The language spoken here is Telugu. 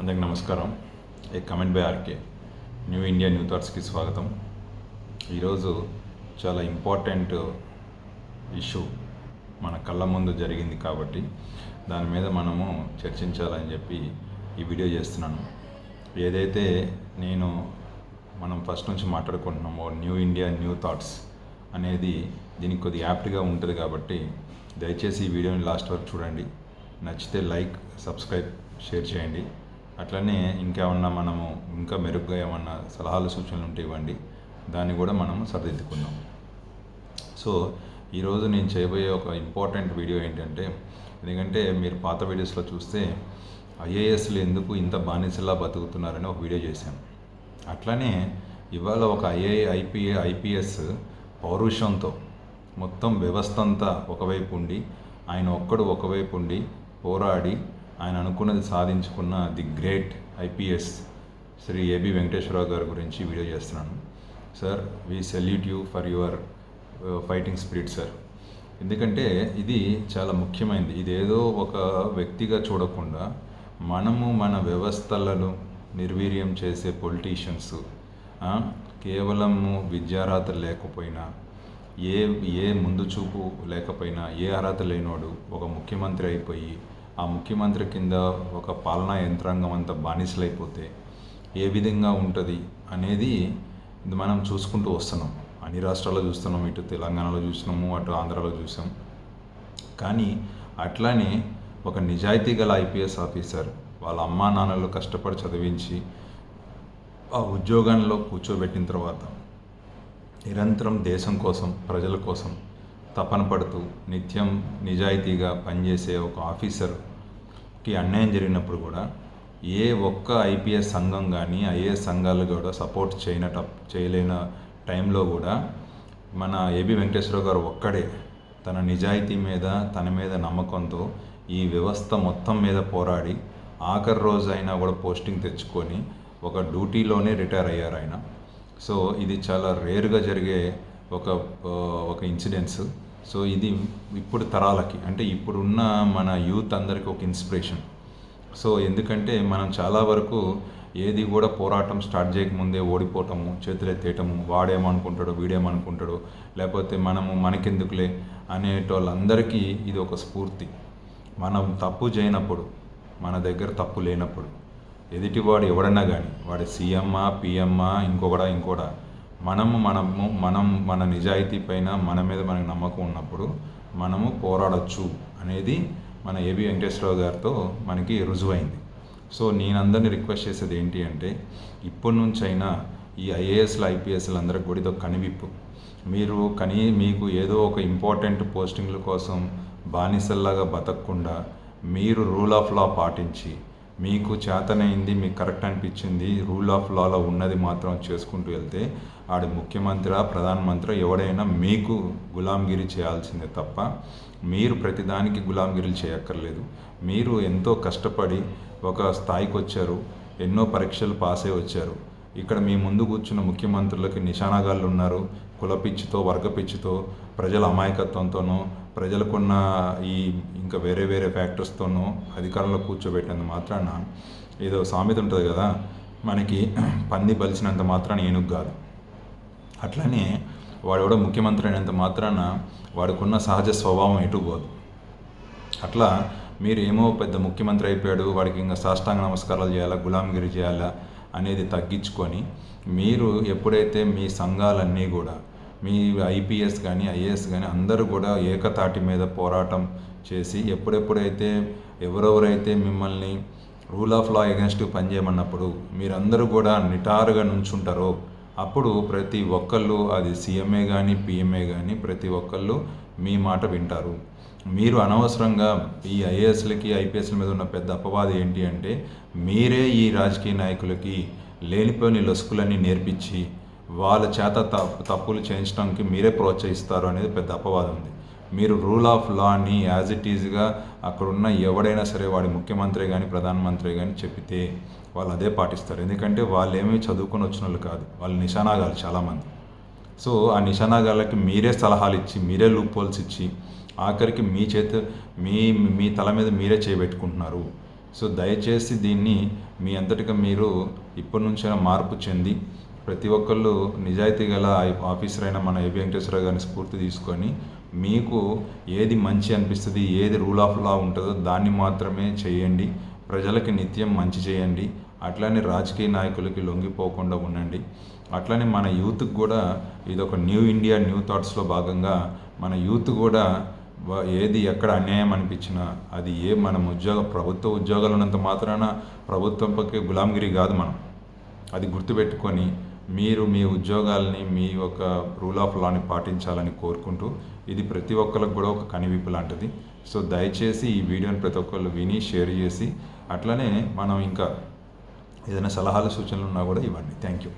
అందరికి నమస్కారం. A comment by RK new India new థాట్స్కి స్వాగతం. ఈరోజు చాలా ఇంపార్టెంట్ ఇష్యూ మన కళ్ళ ముందు జరిగింది కాబట్టి దాని మీద మనము చర్చించాలని చెప్పి ఈ వీడియో చేస్తున్నాను. ఏదైతే మనం ఫస్ట్ నుంచి మాట్లాడుకుంటున్నామో న్యూ ఇండియా న్యూ థాట్స్ అనేది దీనికి కొద్దిగా యాప్ట్గా ఉంటుంది కాబట్టి దయచేసి ఈ వీడియోని లాస్ట్ వరకు చూడండి. నచ్చితే లైక్, సబ్స్క్రైబ్, షేర్ చేయండి. అట్లనే మనము ఇంకా మెరుగ్గా ఏమన్నా సలహాలు సూచనలు ఉంటే ఇవ్వండి, దాన్ని కూడా మనము సరిదిద్దుకుందాం. సో ఈరోజు నేను చేయబోయే ఒక ఇంపార్టెంట్ వీడియో ఏంటంటే, ఎందుకంటే మీరు పాత వీడియోస్లో చూస్తే ఐఏఎస్లు ఎందుకు ఇంత బానిసలా బతుకుతున్నారని ఒక వీడియో చేశాను. అట్లనే ఇవాళ ఒక ఐపీఎస్ పౌరుషంతో మొత్తం వ్యవస్థ అంతా ఒకవైపు ఉండి ఆయన ఒక్కడు ఒకవైపు ఉండి పోరాడి ఆయన అనుకున్నది సాధించుకున్న the great IPS Shri AB Venkateswara Rao గారి గురించి వీడియో చేస్తున్నాను. Sir, we salute you for your fighting spirit sir. ఎందుకంటే ఇది చాలా ముఖ్యమైనది. ఇదేదో ఒక వ్యక్తిగా చూడకుండా మనము మన వ్యవస్థలను నిర్వీర్యం చేసే పొలిటీషియన్స్, కేవలము విద్యార్హత లేకపోయినా, ఏ ముందు చూపు లేకపోయినా, ఏ అర్హత లేనోడు ఒక ముఖ్యమంత్రి అయిపోయి ఆ ముఖ్యమంత్రి కింద ఒక పాలనా యంత్రాంగం అంతా బానిసలైపోతే ఏ విధంగా ఉంటుంది అనేది మనం చూసుకుంటూ వస్తున్నాం. అన్ని రాష్ట్రాల్లో చూస్తున్నాం, ఇటు తెలంగాణలో చూసినాము, అటు ఆంధ్రాలో చూసాం. కానీ అట్లానే ఒక నిజాయితీ గల ఐపీఎస్ ఆఫీసర్ వాళ్ళ అమ్మా నాన్నలు కష్టపడి చదివించి ఆ ఉద్యోగంలో కూర్చోబెట్టిన తర్వాత నిరంతరం దేశం కోసం, ప్రజల కోసం తపన పడుతూ నిత్యం నిజాయితీగా పనిచేసే ఒక ఆఫీసర్కి అన్యాయం జరిగినప్పుడు కూడా ఏ ఒక్క ఐపీఎస్ సంఘం కానీ ఐఏఎస్ సంఘాలు కూడా సపోర్ట్ చేయలేని టైంలో కూడా మన ఏబి వెంకటేశ్వరరావు గారు ఒక్కడే తన నిజాయితీ మీద, తన మీద నమ్మకంతో ఈ వ్యవస్థ మొత్తం మీద పోరాడి ఆఖరి రోజు అయినా కూడా పోస్టింగ్ తెచ్చుకొని ఒక డ్యూటీలోనే రిటైర్ అయ్యారు ఆయన. సో ఇది చాలా రేర్గా జరిగే ఒక ఇన్సిడెంట్స్. సో ఇది ఇప్పుడు తరాలకి, అంటే ఇప్పుడున్న మన యూత్ అందరికీ ఒక ఇన్స్పిరేషన్. సో ఎందుకంటే మనం చాలా వరకు ఏది కూడా పోరాటం స్టార్ట్ చేయకముందే ఓడిపోవటము, చేతులెత్తేయటము, వాడేమనుకుంటాడో వీడేమనుకుంటాడో, లేకపోతే మనకెందుకులే అనేటోళ్ళందరికీ ఇది ఒక స్ఫూర్తి. మనం తప్పు చేయనప్పుడు, మన దగ్గర తప్పు లేనప్పుడు, ఎదుటివాడు ఎవడన్నా కానీ వాడి సీఎమ్మా, పిఎమ్మా, ఇంకోడా మనం మన నిజాయితీ పైన మన మీద మనకు నమ్మకం ఉన్నప్పుడు మనము పోరాడచ్చు అనేది మన ఏబి వెంకటేశ్వరరావు గారితో మనకి రుజువైంది. సో నేనందరినీ రిక్వెస్ట్ చేసేది ఏంటి అంటే, ఇప్పటి నుంచైనా ఈ ఐఏఎస్లు, ఐపీఎస్లు అందరికి కూడా ఇదొక కనివిప్పు. మీకు ఏదో ఒక ఇంపార్టెంట్ పోస్టింగ్ల కోసం బానిసల్లాగా బతకకుండా మీరు రూల్ ఆఫ్ లా పాటించి, మీకు చేతనైంది, మీకు కరెక్ట్ అనిపించింది, రూల్ ఆఫ్ లాలో ఉన్నది మాత్రం చేసుకుంటూ వెళ్తే ఆడు ముఖ్యమంత్రి, ప్రధానమంత్రి ఎవడైనా మీకు గులాంగిరి చేయాల్సిందే తప్ప మీరు ప్రతిదానికి గులాంగిరీలు చేయక్కర్లేదు. మీరు ఎంతో కష్టపడి ఒక స్థాయికి వచ్చారు, ఎన్నో పరీక్షలు పాస్ అయి వచ్చారు. ఇక్కడ మీ ముందు కూర్చున్న ముఖ్యమంత్రులకి నిశానాగాళ్ళు ఉన్నారు. కులపిచ్చితో, వర్గపిచ్చితో, ప్రజల అమాయకత్వంతోనూ, ప్రజలకున్న ఇంకా వేరే ఫ్యాక్టర్స్తోనూ అధికారంలో కూర్చోబెట్టినంత మాత్రాన ఏదో సామెత ఉంటుంది కదా, మనకి పంది బలిసినంత మాత్రాన ఏనుగు కాదు. అట్లనే వాడెవడో ముఖ్యమంత్రి అయినంత మాత్రాన వాడికున్న సహజ స్వభావం ఎటుపోదు. అట్లా మీరు ఏమో పెద్ద ముఖ్యమంత్రి అయిపోయాడు, వాడికి ఇంకా సాష్టాంగ నమస్కారాలు చేయాలా, గులాంగిరి చేయాలా అనేది తగ్గించుకొని, మీరు ఎప్పుడైతే మీ సంఘాలన్నీ కూడా, మీ ఐపీఎస్ కానీ ఐఏఎస్ కానీ అందరూ కూడా ఏకతాటి మీద పోరాటం చేసి, ఎప్పుడైతే ఎవరెవరైతే మిమ్మల్ని రూల్ ఆఫ్ లా ఎగెన్స్ట్ పనిచేయమన్నప్పుడు మీరందరూ కూడా నిటారుగా నుంచుంటారో అప్పుడు ప్రతి ఒక్కళ్ళు, అది సీఎంఏ కానీ పిఎంఏ కానీ, ప్రతి ఒక్కళ్ళు మీ మాట వింటారు. మీరు అనవసరంగా ఈ ఐఏఎస్లకి, ఐపీఎస్ల మీద ఉన్న పెద్ద అపవాదం ఏంటి అంటే, మీరే ఈ రాజకీయ నాయకులకి లేనిపోయిన లొసుకులన్నీ నేర్పించి వాళ్ళ చేత తప్పులు చేయించడానికి మీరే ప్రోత్సహిస్తారు అనేది పెద్ద అపవాదం ఉంది. మీరు రూల్ ఆఫ్ లాని యాజ్ ఇట్ ఈజ్గా అక్కడున్న ఎవడైనా సరే, వాడి ముఖ్యమంత్రి కానీ ప్రధానమంత్రి కానీ చెప్పితే వాళ్ళు అదే పాటిస్తారు. ఎందుకంటే వాళ్ళు ఏమీ చదువుకొని వచ్చిన వాళ్ళు కాదు, వాళ్ళు నిశానాగాలు చాలామంది. సో ఆ నిశానాగాళ్ళకి మీరే సలహాలు ఇచ్చి, మీరే లూప్ హోల్స్ ఇచ్చి, ఆఖరికి మీ తల మీద మీరే చేయబెట్టుకుంటున్నారు. సో దయచేసి దీన్ని మీ అంతటిగా మీరు ఇప్పటి నుంచైనా మార్పు చెంది ప్రతి ఒక్కళ్ళు నిజాయితీ గల ఆఫీసర్ అయిన మన ఏబి వెంకటేశ్వర గారిని స్ఫూర్తి తీసుకొని మీకు ఏది మంచి అనిపిస్తుంది, ఏది రూల్ ఆఫ్ లా ఉంటుందో దాన్ని మాత్రమే చేయండి. ప్రజలకి నిత్యం మంచి చేయండి. అట్లానే రాజకీయ నాయకులకి లొంగిపోకుండా ఉండండి. అట్లనే మన యూత్కి కూడా ఇది ఒక న్యూ ఇండియా న్యూ థాట్స్లో భాగంగా మన యూత్ కూడా ఏది ఎక్కడ అన్యాయం అనిపించినా అది మనం ప్రభుత్వ ఉద్యోగాలు ఉన్నంత మాత్రాన ప్రభుత్వంపై గులాంగిరి కాదు మనం. అది గుర్తుపెట్టుకొని మీరు మీ ఉద్యోగాల్ని మీ యొక్క రూల్ ఆఫ్ లాని పాటించాలని కోరుకుంటూ ఇది ప్రతి ఒక్కరికి కూడా ఒక కనివిప్పు లాంటిది. సో దయచేసి ఈ వీడియోని ప్రతి ఒక్కళ్ళు విని షేర్ చేసి అట్లనే మనం ఇంకా ఏదైనా సలహాలు సూచనలు ఉన్నా కూడా ఇవ్వండి. Thank you.